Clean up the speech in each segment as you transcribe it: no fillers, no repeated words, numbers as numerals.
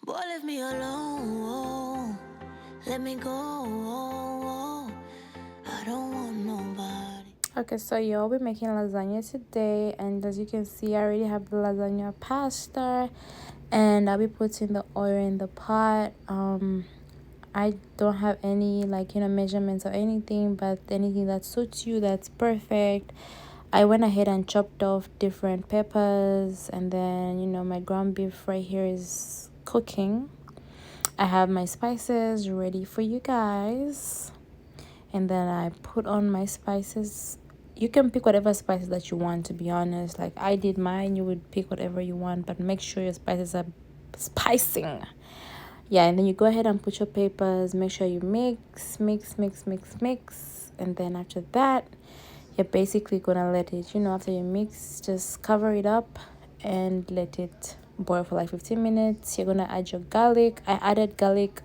Boy, leave me alone. Let me go. I don't want nobody. Okay, so yeah, I'll be making lasagna today, and as you can see, I already have the lasagna pasta, and I'll be putting the oil in the pot. I don't have any measurements or anything, but anything that suits you, that's perfect. I went ahead and chopped off different peppers, and then my ground beef right here is cooking. I have my spices ready for you guys, and then I put on my spices. You can pick whatever spices that you want, to be honest. Like I did mine, you would pick whatever you want, but make sure your spices are spicing. Yeah, and then you go ahead and put your peppers. Make sure you mix, and then after that, you're basically gonna let it, after you mix, just cover it up and let it boil for like 15 minutes. You're gonna add your garlic. I added garlic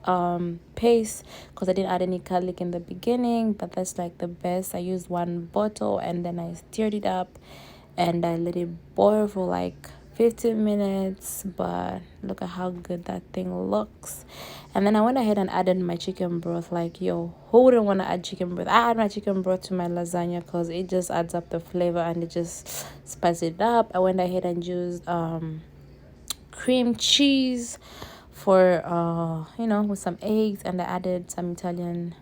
paste because I didn't add any garlic in the beginning, but that's like the best. I used 1 bottle, and then I stirred it up and I let it boil for like 15 minutes. But look at how good that thing looks. And then I went ahead and added my chicken broth. Like, yo, who wouldn't want to add chicken broth? I add my chicken broth to my lasagna because it just adds up the flavor and it just spices it up. I went ahead and used cream cheese for with some eggs, and I added some Italian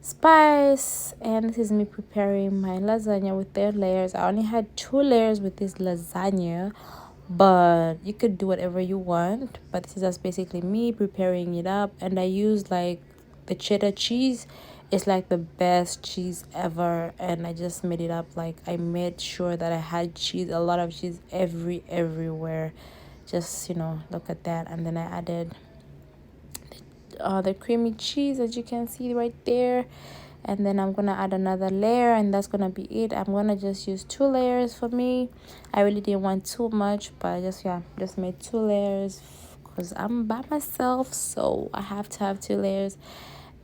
spice. And this is me preparing my lasagna with their layers. I only had 2 layers with this lasagna, but you could do whatever you want. But this is just basically me preparing it up, and I used like the cheddar cheese. It's like the best cheese ever, and I just made it up. Like I made sure that I had cheese, a lot of cheese everywhere. Just look at that. And then I added the creamy cheese, as you can see right there, and then I'm gonna add another layer, and that's gonna be it. I'm gonna just use 2 layers for me. I really didn't want too much, but I just made 2 layers because I'm by myself, so I have to have 2 layers,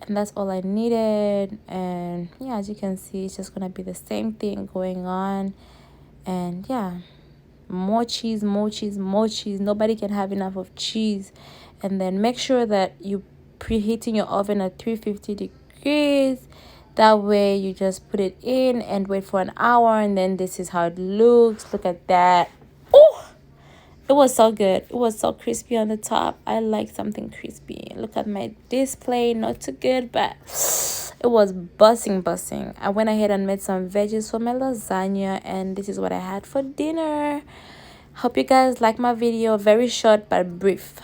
and that's all I needed. And yeah, as you can see, it's just gonna be the same thing going on. And yeah, more cheese, nobody can have enough of cheese. And then make sure that you preheating your oven at 350 degrees. That way you just put it in and wait for an hour, and then this is how it looks. Look at that. Oh, it was so good. It was so crispy on the top. I like something crispy. Look at my display, not too good, but it was busting. I went ahead and made some veggies for my lasagna, and this is what I had for dinner. Hope you guys like my video. Very short but brief.